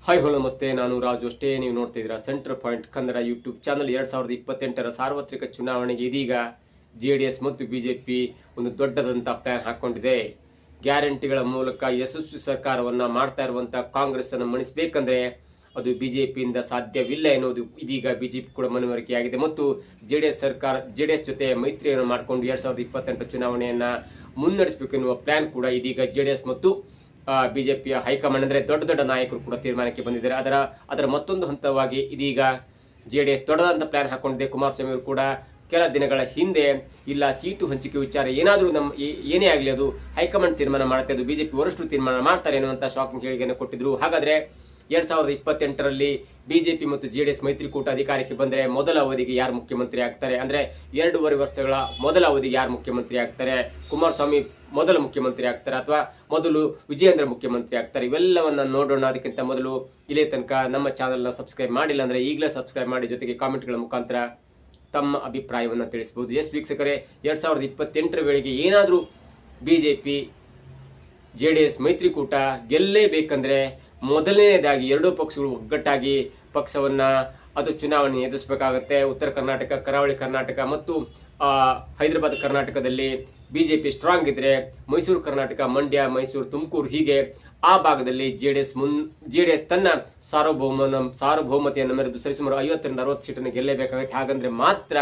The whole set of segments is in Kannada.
ಹಾಯ್ ಹಲೋ ನಮಸ್ತೆ, ನಾನು ರಾಜು. ಅಷ್ಟೇ ನೀವು ನೋಡ್ತಿದ್ದೀರಾ centre point Kannada YouTube channel. 2028ರ ಸಾರ್ವತ್ರಿಕ ಚುನಾವಣೆಗೆ ಇದೀಗ ಜೆಡಿಎಸ್ ಮತ್ತು ಬಿಜೆಪಿ ಒಂದು ದೊಡ್ಡದಂತ ಪ್ಲಾನ್ ಹಾಕೊಂಡಿದೆ. ಗ್ಯಾರಂಟಿಗಳ ಮೂಲಕ ಯಶಸ್ವಿ ಸರ್ಕಾರವನ್ನ ಮಾಡ್ತಾ ಇರುವಂತಹ ಕಾಂಗ್ರೆಸ್ ಅನ್ನು ಮಣಿಸಬೇಕಂದ್ರೆ ಅದು ಬಿಜೆಪಿಯಿಂದ ಸಾಧ್ಯವಿಲ್ಲ ಎನ್ನುವುದು ಇದೀಗ ಬಿಜೆಪಿ ಕೂಡ ಮನವರಿಕೆಯಾಗಿದೆ. ಮತ್ತು ಜೆಡಿಎಸ್ ಜೊತೆ ಮೈತ್ರಿಯನ್ನು ಮಾಡಿಕೊಂಡು 2028 ಚುನಾವಣೆಯನ್ನ ಮುನ್ನಡೆಸಬೇಕು ಎನ್ನುವ ಪ್ಲಾನ್ ಕೂಡ ಇದೀಗ ಜೆಡಿಎಸ್ ಮತ್ತು ಬಿಜೆಪಿಯ ಹೈಕಮಾಂಡ್ ಅಂದ್ರೆ ದೊಡ್ಡ ದೊಡ್ಡ ನಾಯಕರು ಕೂಡ ತೀರ್ಮಾನಕ್ಕೆ ಬಂದಿದ್ದಾರೆ. ಅದರ ಮತ್ತೊಂದು ಹಂತವಾಗಿ ಇದೀಗ ಜೆಡಿಎಸ್ ದೊಡ್ಡದಾದ ಪ್ಲಾನ್ ಹಾಕೊಂಡಿದೆ. ಕುಮಾರಸ್ವಾಮಿ ಅವರು ಕೂಡ ಕೆಲ ದಿನಗಳ ಹಿಂದೆ ಇಲ್ಲ ಸೀಟು ಹಂಚಿಕೆ ವಿಚಾರ ಏನಾದರೂ ಏನೇ ಆಗಲಿ ಅದು ಹೈಕಮಾಂಡ್ ತೀರ್ಮಾನ ಮಾಡುತ್ತೆ, ಅದು ಬಿಜೆಪಿ ವರಿಷ್ಠರು ತೀರ್ಮಾನ ಮಾಡ್ತಾರೆ ಎನ್ನುವಂತ ಶಾಕಿಂಗ್ ಹೇಳಿಕೆಯನ್ನು ಕೊಟ್ಟಿದ್ರು. ಹಾಗಾದ್ರೆ 2028ರಲ್ಲಿ ಬಿಜೆಪಿ ಮತ್ತು ಜೆಡಿಎಸ್ ಮೈತ್ರಿಕೂಟ ಅಧಿಕಾರಕ್ಕೆ ಬಂದರೆ ಮೊದಲ ಅವಧಿಗೆ ಯಾರು ಮುಖ್ಯಮಂತ್ರಿ ಆಗ್ತಾರೆ, ಅಂದ್ರೆ 2.5 ವರ್ಷಗಳ ಮೊದಲ ಅವಧಿಗೆ ಯಾರು ಮುಖ್ಯಮಂತ್ರಿ ಆಗ್ತಾರೆ, ಕುಮಾರಸ್ವಾಮಿ ಮೊದಲ ಮುಖ್ಯಮಂತ್ರಿ ಆಗ್ತಾರೆ ಅಥವಾ ಮೊದಲು ವಿಜಯೇಂದ್ರ ಮುಖ್ಯಮಂತ್ರಿ ಆಗ್ತಾರೆ, ಇವೆಲ್ಲವನ್ನ ನೋಡೋಣ. ಅದಕ್ಕಿಂತ ಮೊದಲು ಇಲ್ಲೇ ತನಕ ನಮ್ಮ ಚಾನೆಲ್ನ ಸಬ್ಸ್ಕ್ರೈಬ್ ಮಾಡಿಲ್ಲ ಅಂದ್ರೆ ಈಗಲೇ ಸಬ್ಸ್ಕ್ರೈಬ್ ಮಾಡಿ, ಜೊತೆಗೆ ಕಾಮೆಂಟ್ಗಳ ಮುಖಾಂತರ ತಮ್ಮ ಅಭಿಪ್ರಾಯವನ್ನ ತಿಳಿಸಬಹುದು. ಎಸ್ ವೀಕ್ಷಕರೇ, 2028ರ ವೇಳೆಗೆ ಏನಾದರೂ ಬಿಜೆಪಿ ಜೆಡಿಎಸ್ ಮೈತ್ರಿಕೂಟ ಗೆಲ್ಲೇಬೇಕಂದ್ರೆ ಮೊದಲನೇದಾಗಿ ಎರಡೂ ಪಕ್ಷಗಳು ಒಗ್ಗಟ್ಟಾಗಿ ಪಕ್ಷವನ್ನ ಅದು ಚುನಾವಣೆ ಎದುರಿಸಬೇಕಾಗುತ್ತೆ. ಉತ್ತರ ಕರ್ನಾಟಕ, ಕರಾವಳಿ ಕರ್ನಾಟಕ ಮತ್ತು ಹೈದರಾಬಾದ್ ಕರ್ನಾಟಕದಲ್ಲಿ ಬಿಜೆಪಿ ಸ್ಟ್ರಾಂಗ್ ಇದ್ರೆ, ಮೈಸೂರು ಕರ್ನಾಟಕ, ಮಂಡ್ಯ, ಮೈಸೂರು, ತುಮಕೂರು ಹೀಗೆ ಆ ಭಾಗದಲ್ಲಿ ಜೆಡಿಎಸ್ ತನ್ನ ಸಾರ್ವಭೌಮತೆಯನ್ನು ಮೆರೆದು ಸರಿಸುಮಾರು 50ರಿಂದ 60 ಸೀಟನ್ನು ಗೆಲ್ಲೇಬೇಕಾಗುತ್ತೆ. ಹಾಗಂದ್ರೆ ಮಾತ್ರ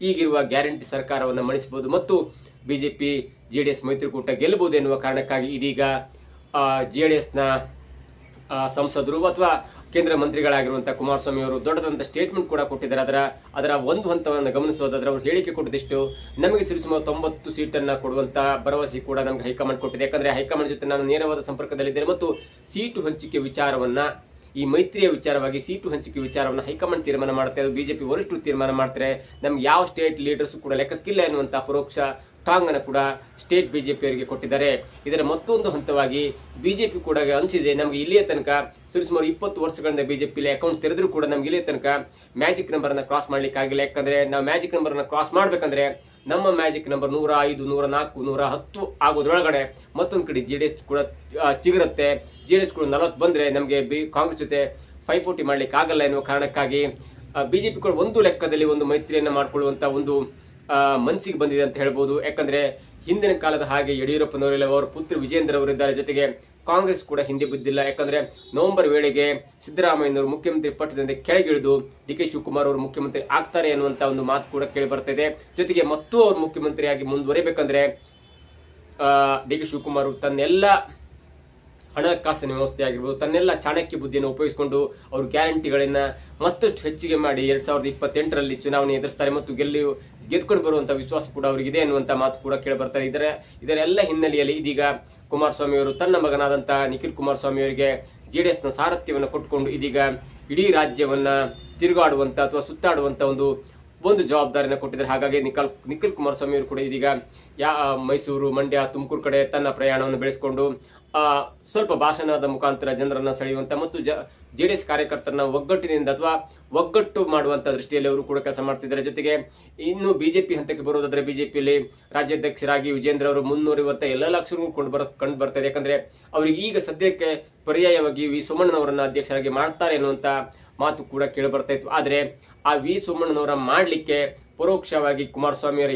ಈಗಿರುವ ಗ್ಯಾರಂಟಿ ಸರ್ಕಾರವನ್ನು ಮಣಿಸಬಹುದು ಮತ್ತು ಬಿಜೆಪಿ ಜೆಡಿಎಸ್ ಮೈತ್ರಿಕೂಟ ಗೆಲ್ಲಬಹುದು ಎನ್ನುವ ಕಾರಣಕ್ಕಾಗಿ ಇದೀಗ ಜೆಡಿಎಸ್ನ ಸಂಸದರು ಅಥವಾ ಕೇಂದ್ರ ಮಂತ್ರಿಗಳಾಗಿರುವಂತಹ ಕುಮಾರಸ್ವಾಮಿ ಅವರು ದೊಡ್ಡದಂತ ಸ್ಟೇಟ್ಮೆಂಟ್ ಕೂಡ ಕೊಟ್ಟಿದ್ದಾರೆ. ಅದರ ಒಂದು ಹಂತವನ್ನು ಗಮನಿಸೋದಾದ್ರೆ ಅವರು ಹೇಳಿಕೆ ಕೊಟ್ಟಿದ್ದಷ್ಟು ನಮಗೆ ಸರಿಸುಮಾರು 90 ಸೀಟನ್ನ ಕೊಡುವಂತ ಭರವಸೆ ಕೂಡ ನಮಗೆ ಹೈಕಮಾಂಡ್ ಕೊಟ್ಟಿದೆ. ಯಾಕಂದ್ರೆ ಹೈಕಮಾಂಡ್ ಜೊತೆ ನಾನು ನೇರವಾದ ಸಂಪರ್ಕದಲ್ಲಿದ್ದೇನೆ ಮತ್ತು ಸೀಟು ಹಂಚಿಕೆ ವಿಚಾರವನ್ನ, ಈ ಮೈತ್ರಿಯ ವಿಚಾರವಾಗಿ ಸೀಟು ಹಂಚಿಕೆ ವಿಚಾರವನ್ನು ಹೈಕಮಾಂಡ್ ತೀರ್ಮಾನ ಮಾಡುತ್ತೆ, ಅದು ಬಿಜೆಪಿ ವರಿಷ್ಠರು ತೀರ್ಮಾನ ಮಾಡ್ತಾರೆ. ನಮ್ಗೆ ಯಾವ ಸ್ಟೇಟ್ ಲೀಡರ್ಸ್ ಕೂಡ ಲೆಕ್ಕಕ್ಕಿಲ್ಲ ಎನ್ನುವಂತ ಪರೋಕ್ಷ ಟಾಂಗ್ ಅನ್ನು ಕೂಡ ಸ್ಟೇಟ್ ಬಿಜೆಪಿ ಅವರಿಗೆ ಕೊಟ್ಟಿದ್ದಾರೆ. ಇದರ ಮತ್ತೊಂದು ಹಂತವಾಗಿ ಬಿಜೆಪಿ ಕೂಡ ಅನಿಸಿದೆ, ನಮ್ಗೆ ಇಲ್ಲಿಯ ತನಕ ಸರಿಸುಮಾರು 20 ವರ್ಷಗಳಿಂದ ಬಿಜೆಪಿಲಿ ಅಕೌಂಟ್ ತೆರೆದ್ರು ಕೂಡ ನಮ್ಗೆ ಇಲ್ಲಿಯ ತನಕ ಮ್ಯಾಜಿಕ್ ನಂಬರ್ ಅನ್ನ ಕ್ರಾಸ್ ಮಾಡ್ಲಿಕ್ಕೆ ಆಗಿಲ್ಲ. ಯಾಕಂದ್ರೆ ನಾವು ಮ್ಯಾಜಿಕ್ ನಂಬರ್ ಅನ್ನ ಕ್ರಾಸ್ ಮಾಡ್ಬೇಕಂದ್ರೆ ನಮ್ಮ ಮ್ಯಾಜಿಕ್ ನಂಬರ್ 105, 104, 110 ಆಗೋದ್ರೊಳಗಡೆ ಮತ್ತೊಂದು ಕಡೆ ಜೆಡಿಎಸ್ ಕೂಡ ಚಿಗುರುತ್ತೆ. ಜೆಡಿಎಸ್ ಕೂಡ 40 ಬಂದ್ರೆ ನಮಗೆ ಕಾಂಗ್ರೆಸ್ ಜೊತೆ 540 ಮಾಡ್ಲಿಕ್ಕೆ ಆಗಲ್ಲ ಎನ್ನುವ ಕಾರಣಕ್ಕಾಗಿ ಬಿಜೆಪಿ ಕೂಡ ಒಂದು ಲೆಕ್ಕದಲ್ಲಿ ಒಂದು ಮೈತ್ರಿಯನ್ನ ಮಾಡ್ಕೊಳ್ಳುವಂತ ಒಂದು ಮನಸ್ಸಿಗೆ ಬಂದಿದೆ ಅಂತ ಹೇಳ್ಬೋದು. ಯಾಕಂದ್ರೆ ಹಿಂದಿನ ಕಾಲದ ಹಾಗೆ ಯಡಿಯೂರಪ್ಪನವರೆಲ್ಲ ಅವರ ಪುತ್ರ ವಿಜಯೇಂದ್ರ ಅವರಿದ್ದಾರೆ, ಜೊತೆಗೆ ಕಾಂಗ್ರೆಸ್ ಕೂಡ ಹಿಂದೆ ಬಿದ್ದಿಲ್ಲ. ಯಾಕಂದ್ರೆ ನವೆಂಬರ್ ವೇಳೆಗೆ ಸಿದ್ದರಾಮಯ್ಯನವರು ಮುಖ್ಯಮಂತ್ರಿ ಪಟ್ಟದಿಂದ ಕೆಳಗಿಳಿದು ಡಿ.ಕೆ. ಶಿವಕುಮಾರ್ ಅವರು ಮುಖ್ಯಮಂತ್ರಿ ಆಗ್ತಾರೆ ಅನ್ನುವಂತ ಒಂದು ಮಾತು ಕೂಡ ಕೇಳಿ ಬರ್ತಾ ಇದೆ. ಜೊತೆಗೆ ಮತ್ತು ಅವರು ಮುಖ್ಯಮಂತ್ರಿಯಾಗಿ ಮುಂದುವರಿಬೇಕಂದ್ರೆ ಡಿ.ಕೆ. ಶಿವಕುಮಾರ್ ತನ್ನೆಲ್ಲ ಹಣಕಾಸಿನ ವ್ಯವಸ್ಥೆ ಆಗಿರ್ಬೋದು, ತನ್ನೆಲ್ಲ ಚಾಣಕ್ಯ ಬುದ್ಧಿಯನ್ನು ಉಪಯೋಗಿಸಿಕೊಂಡು ಅವರು ಗ್ಯಾರಂಟಿಗಳನ್ನ ಮತ್ತಷ್ಟು ಹೆಚ್ಚಿಗೆ ಮಾಡಿ 2028ರಲ್ಲಿ ಚುನಾವಣೆ ಎದುರಿಸ್ತಾರೆ ಮತ್ತು ಗೆದ್ಕೊಂಡು ಬರುವಂತಹ ವಿಶ್ವಾಸ ಕೂಡ ಅವರಿಗಿದೆ ಅನ್ನುವಂತ ಮಾತು ಕೂಡ ಕೇಳಿ ಬರ್ತಾರೆ. ಇದರೆಲ್ಲ ಹಿನ್ನೆಲೆಯಲ್ಲಿ ಇದೀಗ ಕುಮಾರಸ್ವಾಮಿ ಅವರು ತನ್ನ ಮಗನಾದಂತಹ ನಿಖಿಲ್ ಕುಮಾರಸ್ವಾಮಿ ಅವರಿಗೆ ಜೆಡಿಎಸ್ನ ಸಾರಥ್ಯವನ್ನು ಕೊಟ್ಟುಕೊಂಡು ಇದೀಗ ಇಡೀ ರಾಜ್ಯವನ್ನ ತಿರುಗಾಡುವಂತ ಅಥವಾ ಸುತ್ತಾಡುವಂತ ಒಂದು ಜವಾಬ್ದಾರಿನ ಕೊಟ್ಟಿದ್ದಾರೆ. ಹಾಗಾಗಿ ನಿಖಿಲ್ ಕುಮಾರಸ್ವಾಮಿ ಅವರು ಕೂಡ ಇದೀಗ ಮೈಸೂರು, ಮಂಡ್ಯ, ತುಮಕೂರು ಕಡೆ ತನ್ನ ಪ್ರಯಾಣವನ್ನು ಬೆಳೆಸಿಕೊಂಡು ಸ್ವಲ್ಪ ಭಾಷಣದ ಮುಖಾಂತರ ಜನರನ್ನ ಸೆಳೆಯುವಂತ ಮತ್ತು ಜೆಡಿಎಸ್ ಕಾರ್ಯಕರ್ತರನ್ನ ಒಗ್ಗಟ್ಟಿನಿಂದ ಅಥವಾ ಒಗ್ಗಟ್ಟು ಮಾಡುವಂತ ದೃಷ್ಟಿಯಲ್ಲಿ ಅವರು ಕೂಡ ಕೆಲಸ ಮಾಡ್ತಿದ್ದಾರೆ. ಜೊತೆಗೆ ಇನ್ನು ಬಿಜೆಪಿ ಹಂತಕ್ಕೆ ಬರೋದಾದ್ರೆ ಬಿಜೆಪಿಯಲ್ಲಿ ರಾಜ್ಯಾಧ್ಯಕ್ಷರಾಗಿ ವಿಜೇಂದ್ರ ಅವರು ಮುನ್ನೂರಿರುವಂತ ಎಲ್ಲ ಲಕ್ಷಣಗಳು ಕಂಡು ಬರ್ತಾ ಇದೆ. ಯಾಕಂದ್ರೆ ಅವರಿಗೆ ಈಗ ಸದ್ಯಕ್ಕೆ ಪರ್ಯಾಯವಾಗಿ ವಿ ಸೋಮಣ್ಣನವರನ್ನ ಅಧ್ಯಕ್ಷರಾಗಿ ಮಾಡ್ತಾರೆ ಅನ್ನುವಂತ ಮಾತು ಕೂಡ ಕೇಳಿ ಬರ್ತಾ ಇತ್ತು. ಆದ್ರೆ ಆ ವಿ ಸೋಮಣ್ಣನವರ ಮಾಡ್ಲಿಕ್ಕೆ ಪರೋಕ್ಷವಾಗಿ ಕುಮಾರಸ್ವಾಮಿ ಅವರ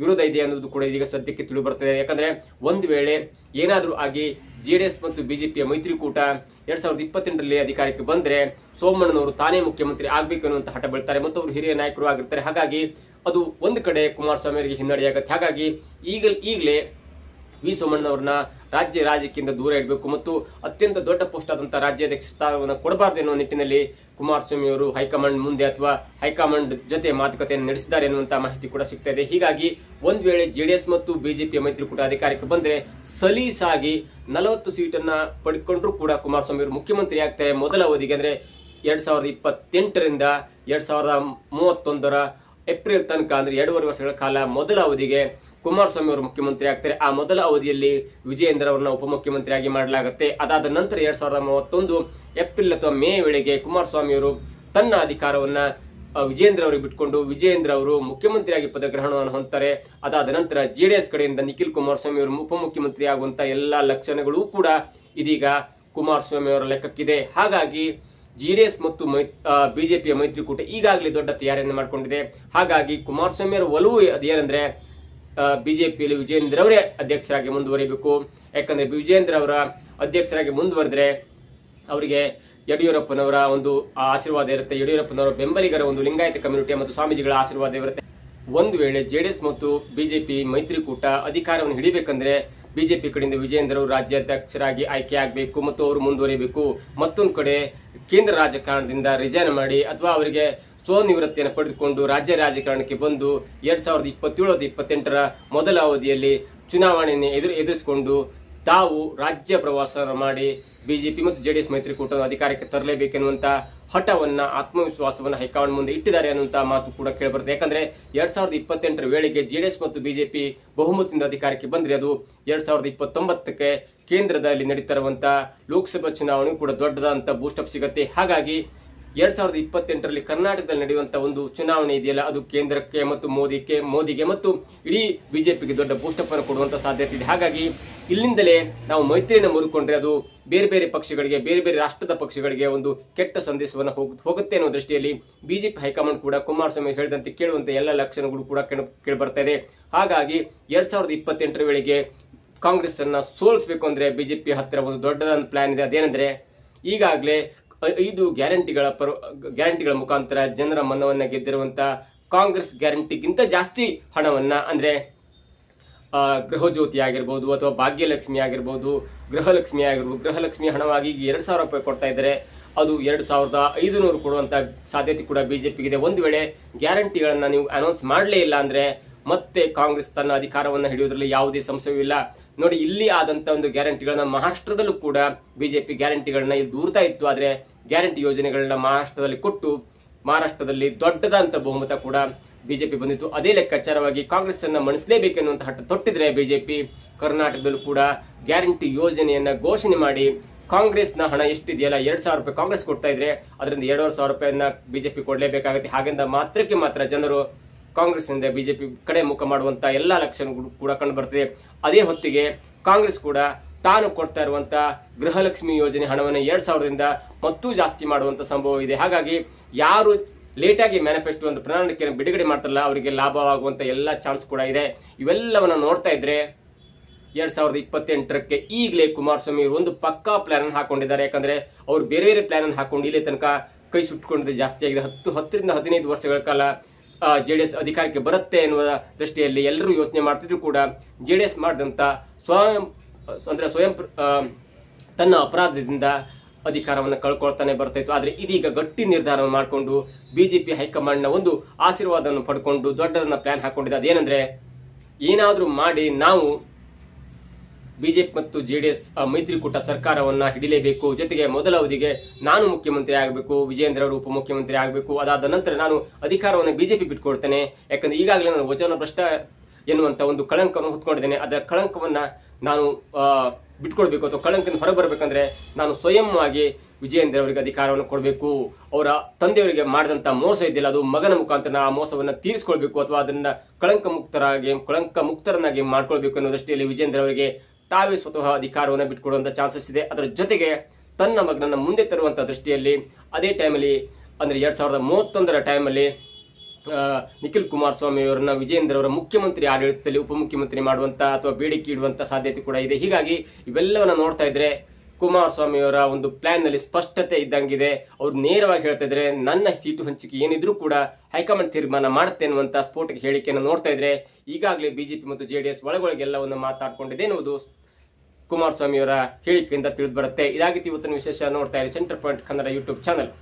ವಿರೋಧ ಇದೆ ಅನ್ನೋದು ಕೂಡ ಇದೀಗ ಸದ್ಯಕ್ಕೆ ತಿಳಿದು ಬರ್ತದೆ. ಯಾಕಂದ್ರೆ ಒಂದು ವೇಳೆ ಏನಾದ್ರೂ ಆಗಿ ಜೆಡಿಎಸ್ ಮತ್ತು ಬಿಜೆಪಿಯ ಮೈತ್ರಿಕೂಟ 2028ರಲ್ಲಿ ಅಧಿಕಾರಕ್ಕೆ ಬಂದ್ರೆ ಸೋಮಣ್ಣನವರು ತಾನೇ ಮುಖ್ಯಮಂತ್ರಿ ಆಗ್ಬೇಕು ಅನ್ನುವಂತ ಹಠ ಬೀಳ್ತಾರೆ ಮತ್ತು ಅವರು ಹಿರಿಯ ನಾಯಕರು ಆಗಿರ್ತಾರೆ. ಹಾಗಾಗಿ ಅದು ಒಂದು ಕಡೆ ಕುಮಾರಸ್ವಾಮಿ ಅವರಿಗೆ ಹಿನ್ನಡೆಯಾಗುತ್ತೆ. ಹಾಗಾಗಿ ಈಗಲೇ ವಿ ಸೋಮಣ್ಣನವ್ರನ್ನ ರಾಜಕೀಯದಿಂದ ದೂರ ಇಡಬೇಕು ಮತ್ತು ಅತ್ಯಂತ ದೊಡ್ಡ ಪೋಸ್ಟ್ ಆದಂತಹ ರಾಜ್ಯಾಧ್ಯಕ್ಷ ಸ್ಥಾನವನ್ನು ಕೊಡಬಾರದು ಎನ್ನುವ ನಿಟ್ಟಿನಲ್ಲಿ ಕುಮಾರಸ್ವಾಮಿ ಅವರು ಹೈಕಮಾಂಡ್ ಮುಂದೆ ಅಥವಾ ಹೈಕಮಾಂಡ್ ಜೊತೆ ಮಾತುಕತೆಯನ್ನು ನಡೆಸಿದ್ದಾರೆ ಎನ್ನುವಂತಹ ಮಾಹಿತಿ ಕೂಡ ಸಿಗ್ತಾ ಇದೆ. ಹೀಗಾಗಿ ಒಂದ್ ವೇಳೆ ಜೆಡಿಎಸ್ ಮತ್ತು ಬಿಜೆಪಿಯ ಮೈತ್ರಿಕೂಟ ಅಧಿಕಾರಕ್ಕೆ ಬಂದ್ರೆ ಸಲೀಸಾಗಿ 40 ಸೀಟನ್ನ ಪಡ್ಕೊಂಡ್ರು ಕೂಡ ಕುಮಾರಸ್ವಾಮಿ ಅವರು ಮುಖ್ಯಮಂತ್ರಿ ಆಗ್ತಾರೆ ಮೊದಲ ಅವಧಿಗೆ. ಅಂದ್ರೆ 2028ರಿಂದ 2031ರ ಏಪ್ರಿಲ್ ತನಕ ಅಂದ್ರೆ 2.5 ವರ್ಷಗಳ ಕಾಲ ಮೊದಲ ಅವಧಿಗೆ ಕುಮಾರಸ್ವಾಮಿ ಅವರು ಮುಖ್ಯಮಂತ್ರಿ ಆಗ್ತಾರೆ. ಆ ಮೊದಲ ಅವಧಿಯಲ್ಲಿ ವಿಜಯೇಂದ್ರ ಅವರನ್ನ ಉಪಮುಖ್ಯಮಂತ್ರಿಯಾಗಿ ಮಾಡಲಾಗುತ್ತೆ. ಅದಾದ ನಂತರ 2031 ಏಪ್ರಿಲ್ ಅಥವಾ ಮೇ ವೇಳೆಗೆ ಕುಮಾರಸ್ವಾಮಿ ಅವರು ತನ್ನ ಅಧಿಕಾರವನ್ನ ವಿಜೇಂದ್ರ ಅವರಿಗೆ ಬಿಟ್ಕೊಂಡು ವಿಜೇಂದ್ರ ಅವರು ಮುಖ್ಯಮಂತ್ರಿಯಾಗಿ ಪದಗ್ರಹಣವನ್ನು ಹೊಂದ್ತಾರೆ. ಅದಾದ ನಂತರ ಜೆಡಿಎಸ್ ಕಡೆಯಿಂದ ನಿಖಿಲ್ ಕುಮಾರಸ್ವಾಮಿ ಅವರು ಉಪಮುಖ್ಯಮಂತ್ರಿ ಆಗುವಂತ ಎಲ್ಲಾ ಲಕ್ಷಣಗಳು ಕೂಡ ಇದೀಗ ಕುಮಾರಸ್ವಾಮಿ ಅವರ ಲೆಕ್ಕಕ್ಕಿದೆ. ಹಾಗಾಗಿ ಜೆಡಿಎಸ್ ಮತ್ತು ಬಿಜೆಪಿಯ ಮೈತ್ರಿಕೂಟ ಈಗಾಗಲೇ ದೊಡ್ಡ ತಯಾರಿಯನ್ನು ಮಾಡಿಕೊಂಡಿದೆ. ಹಾಗಾಗಿ ಕುಮಾರಸ್ವಾಮಿ ಅವರ ಒಲವು ಅದೇನೆಂದ್ರೆ ಬಿಜೆಪಿಯಲ್ಲಿ ವಿಜಯೇಂದ್ರ ಅವರೇ ಅಧ್ಯಕ್ಷರಾಗಿ ಮುಂದುವರಿಬೇಕು. ಯಾಕಂದ್ರೆ ವಿಜಯೇಂದ್ರ ಅವರ ಅಧ್ಯಕ್ಷರಾಗಿ ಮುಂದುವರೆದ್ರೆ ಅವರಿಗೆ ಯಡಿಯೂರಪ್ಪನವರ ಒಂದು ಆಶೀರ್ವಾದ ಇರುತ್ತೆ, ಯಡಿಯೂರಪ್ಪನವರ ಬೆಂಬಲಿಗರ ಒಂದು ಲಿಂಗಾಯತ ಕಮ್ಯುನಿಟಿ ಮತ್ತು ಸ್ವಾಮೀಜಿಗಳ ಆಶೀರ್ವಾದ ಇರುತ್ತೆ. ಒಂದು ವೇಳೆ ಜೆಡಿಎಸ್ ಮತ್ತು ಬಿಜೆಪಿ ಮೈತ್ರಿಕೂಟ ಅಧಿಕಾರವನ್ನು ಹಿಡಿಬೇಕಂದ್ರೆ ಬಿಜೆಪಿ ಕಡೆಯಿಂದ ವಿಜಯೇಂದ್ರ ಅವರು ರಾಜ್ಯಾಧ್ಯಕ್ಷರಾಗಿ ಆಯ್ಕೆ ಆಗಬೇಕು ಮತ್ತು ಅವರು ಮುಂದುವರಿಬೇಕು. ಮತ್ತೊಂದು ಕಡೆ ಕೇಂದ್ರ ರಾಜಕಾರಣದಿಂದ ರಿಸೈನ್ ಮಾಡಿ ಅಥವಾ ಅವರಿಗೆ ಸ್ವನಿವೃತ್ತಿಯನ್ನು ಪಡೆದುಕೊಂಡು ರಾಜ್ಯ ರಾಜಕಾರಣಕ್ಕೆ ಬಂದು 2027-28ರ ಮೊದಲ ಅವಧಿಯಲ್ಲಿ ಚುನಾವಣೆಯನ್ನು ಎದುರಿಸಿಕೊಂಡು ತಾವು ರಾಜ್ಯ ಪ್ರವಾಸ ಮಾಡಿ ಬಿಜೆಪಿ ಮತ್ತು ಜೆಡಿಎಸ್ ಮೈತ್ರಿಕೂಟವನ್ನು ಅಧಿಕಾರಕ್ಕೆ ತರಲೇಬೇಕೆನ್ನುವಂತ ಹಠವನ್ನ ಆತ್ಮವಿಶ್ವಾಸವನ್ನ ಹೈಕಮಾಂಡ್ ಮುಂದೆ ಇಟ್ಟಿದ್ದಾರೆ ಅನ್ನುವಂತ ಮಾತು ಕೂಡ ಕೇಳಿಬರುತ್ತೆ. ಯಾಕಂದ್ರೆ 2028ರ ವೇಳೆಗೆ ಜೆಡಿಎಸ್ ಮತ್ತು ಬಿಜೆಪಿ ಬಹುಮತದಿಂದ ಅಧಿಕಾರಕ್ಕೆ ಬಂದ್ರೆ ಅದು 2029ಕ್ಕೆ ಕೇಂದ್ರದಲ್ಲಿ ನಡೀತಿರುವಂತ ಲೋಕಸಭಾ ಚುನಾವಣೆ ಕೂಡ ದೊಡ್ಡದಾದಂತ ಬೂಸ್ಟಪ್ ಸಿಗುತ್ತೆ. ಹಾಗಾಗಿ 2028ರಲ್ಲಿ ಕರ್ನಾಟಕದಲ್ಲಿ ನಡೆಯುವಂತಹ ಒಂದು ಚುನಾವಣೆ ಇದೆಯಲ್ಲ ಅದು ಕೇಂದ್ರಕ್ಕೆ ಮತ್ತು ಮೋದಿಗೆ ಮತ್ತು ಇಡೀ ಬಿಜೆಪಿಗೆ ದೊಡ್ಡ ಬೂಸ್ಟಪ್ ಅನ್ನು ಕೊಡುವಂತ ಸಾಧ್ಯತೆ ಇದೆ. ಹಾಗಾಗಿ ಇಲ್ಲಿಂದಲೇ ನಾವು ಮೈತ್ರಿಯನ್ನು ಮುರಿದುಕೊಂಡ್ರೆ ಅದು ಬೇರೆ ಬೇರೆ ಪಕ್ಷಗಳಿಗೆ, ಬೇರೆ ಬೇರೆ ರಾಷ್ಟ್ರದ ಪಕ್ಷಗಳಿಗೆ ಒಂದು ಕೆಟ್ಟ ಸಂದೇಶವನ್ನು ಹೋಗುತ್ತೆ ಅನ್ನೋ ದೃಷ್ಟಿಯಲ್ಲಿ ಬಿಜೆಪಿ ಹೈಕಮಾಂಡ್ ಕೂಡ ಕುಮಾರಸ್ವಾಮಿ ಹೇಳಿದಂತೆ ಕೇಳುವಂತ ಎಲ್ಲ ಲಕ್ಷಣಗಳು ಕೂಡ ಕೇಳಿ ಬರ್ತಾ ಇದೆ. ಹಾಗಾಗಿ 2028ರ ವೇಳೆಗೆ ಕಾಂಗ್ರೆಸ್ ಅನ್ನ ಸೋಲಿಸಬೇಕು ಅಂದ್ರೆ ಬಿಜೆಪಿ ಹತ್ತಿರ ಒಂದು ದೊಡ್ಡದಾದ ಪ್ಲಾನ್ ಇದೆ. ಅದೇನೆಂದ್ರೆ ಈಗಾಗಲೇ 5 ಗ್ಯಾರಂಟಿಗಳ ಮುಖಾಂತರ ಜನರ ಮನವನ್ನ ಗೆದ್ದಿರುವಂತ ಕಾಂಗ್ರೆಸ್ ಗ್ಯಾರಂಟಿಗಿಂತ ಜಾಸ್ತಿ ಹಣವನ್ನ ಅಂದ್ರೆ ಗೃಹಜ್ಯೋತಿ ಆಗಿರ್ಬೋದು ಅಥವಾ ಭಾಗ್ಯಲಕ್ಷ್ಮಿ ಆಗಿರ್ಬೋದು, ಗೃಹಲಕ್ಷ್ಮಿ ಹಣವಾಗಿ 2,000 ರೂಪಾಯಿ ಕೊಡ್ತಾ ಇದ್ದಾರೆ. ಅದು 2,500 ಕೊಡುವಂತ ಸಾಧ್ಯತೆ ಕೂಡ ಬಿಜೆಪಿಗಿದೆ. ಒಂದು ವೇಳೆ ಗ್ಯಾರಂಟಿಗಳನ್ನ ನೀವು ಅನೌನ್ಸ್ ಮಾಡಲೇ ಇಲ್ಲ ಅಂದ್ರೆ ಮತ್ತೆ ಕಾಂಗ್ರೆಸ್ ತನ್ನ ಅಧಿಕಾರವನ್ನು ಹಿಡಿಯುವುದರಲ್ಲಿ ಯಾವುದೇ ಸಂಶಯವಿಲ್ಲ. ನೋಡಿ, ಇಲ್ಲಿ ಆದಂತ ಒಂದು ಗ್ಯಾರಂಟಿಗಳನ್ನ ಮಹಾರಾಷ್ಟ್ರದಲ್ಲೂ ಕೂಡ ಬಿಜೆಪಿ ಗ್ಯಾರಂಟಿಗಳನ್ನ ಇಲ್ಲಿ ದೂರ್ತಾ ಇತ್ತು. ಆದ್ರೆ ಗ್ಯಾರಂಟಿ ಯೋಜನೆಗಳನ್ನ ಮಹಾರಾಷ್ಟ್ರದಲ್ಲಿ ಕೊಟ್ಟು ಮಹಾರಾಷ್ಟ್ರದಲ್ಲಿ ದೊಡ್ಡದಂತ ಬಹುಮತ ಕೂಡ ಬಿಜೆಪಿ ಬಂದಿತ್ತು. ಅದೇ ಲೆಕ್ಕಾಚಾರವಾಗಿ ಕಾಂಗ್ರೆಸ್ ಅನ್ನ ಮಣಿಸಲೇಬೇಕೆನ್ನುವಂತ ಹಠ ತೊಟ್ಟಿದ್ರೆ ಬಿಜೆಪಿ ಕರ್ನಾಟಕದಲ್ಲೂ ಕೂಡ ಗ್ಯಾರಂಟಿ ಯೋಜನೆಯನ್ನ ಘೋಷಣೆ ಮಾಡಿ ಕಾಂಗ್ರೆಸ್ನ ಹಣ ಎಷ್ಟಿದೆಯಲ್ಲ 2,000 ರೂಪಾಯಿ ಕಾಂಗ್ರೆಸ್ ಕೊಡ್ತಾ ಇದ್ರೆ ಅದರಿಂದ 2,500 ರೂಪಾಯಿಯನ್ನ ಬಿಜೆಪಿ ಕೊಡಲೇಬೇಕಾಗುತ್ತೆ. ಹಾಗೆಂದ ಮಾತ್ರ ಜನರು ಕಾಂಗ್ರೆಸ್ ನಿಂದ ಬಿಜೆಪಿ ಕಡೆ ಮುಖ ಮಾಡುವಂತ ಎಲ್ಲಾ ಲಕ್ಷಣಗಳು ಕೂಡ ಕಂಡು ಬರ್ತದೆ. ಅದೇ ಹೊತ್ತಿಗೆ ಕಾಂಗ್ರೆಸ್ ಕೂಡ ತಾನು ಕೊಡ್ತಾ ಇರುವಂತ ಗೃಹಲಕ್ಷ್ಮಿ ಯೋಜನೆ ಹಣವನ್ನು 2,000ರಿಂದ ಮತ್ತೂ ಜಾಸ್ತಿ ಮಾಡುವಂತ ಸಂಭವ ಇದೆ. ಹಾಗಾಗಿ ಯಾರು ಲೇಟ್ ಆಗಿ ಮ್ಯಾನಿಫೆಸ್ಟೋ ಒಂದು ಪ್ರಣಾಳಿಕೆಯನ್ನು ಬಿಡುಗಡೆ ಮಾಡ್ತಾರಲ್ಲ ಅವರಿಗೆ ಲಾಭವಾಗುವಂತ ಎಲ್ಲಾ ಚಾನ್ಸ್ ಕೂಡ ಇದೆ. ಇವೆಲ್ಲವನ್ನ ನೋಡ್ತಾ ಇದ್ರೆ 2028ಕ್ಕೆ ಈಗಲೇ ಕುಮಾರಸ್ವಾಮಿ ಒಂದು ಪಕ್ಕಾ ಪ್ಲಾನ್ ಅನ್ನು ಹಾಕೊಂಡಿದ್ದಾರೆ. ಯಾಕಂದ್ರೆ ಅವರು ಬೇರೆ ಬೇರೆ ಪ್ಲಾನ್ ಅನ್ನು ಹಾಕೊಂಡು ಇಲ್ಲಿ ತನಕ ಕೈ ಸುಟ್ಟುಕೊಂಡಿದ್ದು ಜಾಸ್ತಿ ಆಗಿದೆ. 10ರಿಂದ 15 ವರ್ಷಗಳ ಕಾಲ ಜೆಡಿಎಸ್ ಅಧಿಕಾರಕ್ಕೆ ಬರುತ್ತೆ ಎನ್ನುವ ದೃಷ್ಟಿಯಲ್ಲಿ ಎಲ್ಲರೂ ಯೋಚನೆ ಮಾಡ್ತಿದ್ರು ಕೂಡ ಜೆಡಿಎಸ್ ಮಾಡಿದಂತ ಸ್ವಯಂ ತನ್ನ ಅಪರಾಧದಿಂದ ಅಧಿಕಾರವನ್ನು ಕಳ್ಕೊಳ್ತಾನೆ ಬರ್ತಾ ಇತ್ತು. ಆದ್ರೆ ಇದೀಗ ಗಟ್ಟಿ ನಿರ್ಧಾರವನ್ನು ಮಾಡಿಕೊಂಡು ಬಿಜೆಪಿ ಹೈಕಮಾಂಡ್ನ ಒಂದು ಆಶೀರ್ವಾದವನ್ನು ಪಡ್ಕೊಂಡು ದೊಡ್ಡದನ್ನ ಪ್ಲಾನ್ ಹಾಕೊಂಡಿದೆ. ಅದೇನಂದ್ರೆ ಏನಾದ್ರೂ ಮಾಡಿ ನಾವು ಬಿಜೆಪಿ ಮತ್ತು ಜೆಡಿಎಸ್ ಮೈತ್ರಿಕೂಟ ಸರ್ಕಾರವನ್ನ ಹಿಡಿಲೇಬೇಕು. ಜೊತೆಗೆ ಮೊದಲ ಅವಧಿಗೆ ನಾನು ಮುಖ್ಯಮಂತ್ರಿ ಆಗಬೇಕು, ವಿಜಯೇಂದ್ರ ಅವರು ಉಪಮುಖ್ಯಮಂತ್ರಿ ಆಗಬೇಕು. ಅದಾದ ನಂತರ ನಾನು ಅಧಿಕಾರವನ್ನು ಬಿಜೆಪಿ ಬಿಟ್ಕೊಡ್ತೇನೆ. ಯಾಕಂದ್ರೆ ಈಗಾಗಲೇ ನಾನು ವಚನ ಭ್ರಷ್ಟ ಎನ್ನುವಂತ ಒಂದು ಕಳಂಕವನ್ನು ಹೊತ್ಕೊಂಡಿದ್ದೇನೆ. ಅದರ ಕಳಂಕವನ್ನ ನಾನು ಬಿಟ್ಕೊಡ್ಬೇಕು ಅಥವಾ ಕಳಂಕದಿಂದ ಹೊರಬರಬೇಕಂದ್ರೆ ನಾನು ಸ್ವಯಂವಾಗಿ ವಿಜಯೇಂದ್ರ ಅವರಿಗೆ ಅಧಿಕಾರವನ್ನು ಕೊಡಬೇಕು. ಅವರ ತಂದೆಯವರಿಗೆ ಮಾಡಿದಂತ ಮೋಸ ಇದೆಯಲ್ಲ ಅದು ಮಗನ ಮುಖಾಂತರ ಆ ಮೋಸವನ್ನ ತೀರಿಸಿಕೊಳ್ಬೇಕು ಅಥವಾ ಅದನ್ನ ಕಳಂಕ ಮುಕ್ತರನ್ನಾಗಿ ಮಾಡ್ಕೊಳ್ಬೇಕು ಅನ್ನೋ ದೃಷ್ಟಿಯಲ್ಲಿ ವಿಜಯೇಂದ್ರ ಅವರಿಗೆ ತಾವೇ ಸ್ವತಃ ಅಧಿಕಾರವನ್ನು ಬಿಟ್ಕೊಡುವಂತ ಚಾನ್ಸಸ್ ಇದೆ. ಅದರ ಜೊತೆಗೆ ತನ್ನ ಮಗನನ್ನ ಮುಂದೆ ತರುವಂತ ದೃಷ್ಟಿಯಲ್ಲಿ ಅದೇ ಟೈಮಲ್ಲಿ ಅಂದ್ರೆ 2031ರ ಟೈಮಲ್ಲಿ ನಿಖಿಲ್ ಕುಮಾರಸ್ವಾಮಿ ಅವರನ್ನ ವಿಜಯೇಂದ್ರ ಅವರ ಮುಖ್ಯಮಂತ್ರಿ ಆಡಳಿತದಲ್ಲಿ ಉಪಮುಖ್ಯಮಂತ್ರಿ ಮಾಡುವಂತ ಅಥವಾ ಬೇಡಿಕೆ ಇಡುವಂತ ಸಾಧ್ಯತೆ ಕೂಡ ಇದೆ. ಹೀಗಾಗಿ ಇವೆಲ್ಲವನ್ನ ನೋಡ್ತಾ ಇದ್ರೆ ಕುಮಾರಸ್ವಾಮಿ ಅವರ ಒಂದು ಪ್ಲಾನ್ ನಲ್ಲಿ ಸ್ಪಷ್ಟತೆ ಇದ್ದಂಗಿದೆ. ಅವ್ರು ನೇರವಾಗಿ ಹೇಳ್ತಾ ಇದ್ರೆ ನನ್ನ ಸೀಟು ಹಂಚಿಕೆ ಏನಿದ್ರು ಕೂಡ ಹೈಕಮಾಂಡ್ ತೀರ್ಮಾನ ಮಾಡುತ್ತೆ ಅನ್ನುವಂತ ಸ್ಫೋಟಕ ಹೇಳಿಕೆಯನ್ನು ನೋಡ್ತಾ ಇದ್ರೆ ಈಗಾಗಲೇ ಬಿಜೆಪಿ ಮತ್ತು ಜೆಡಿಎಸ್ ಒಳಗೊಳಗೆಲ್ಲವನ್ನು ಮಾತಾಡ್ಕೊಂಡಿದೆ ಎನ್ನುವುದು ಕುಮಾರಸ್ವಾಮಿ ಅವರ ಹೇಳಿಕೆಯಿಂದ ತಿಳಿದು ಬರುತ್ತೆ. ಇದಾಗಿತ್ತು ಇವತ್ತಿನ ವಿಶೇಷ. ನೋಡ್ತಾ ಇರಿ centre point Kannada YouTube channel.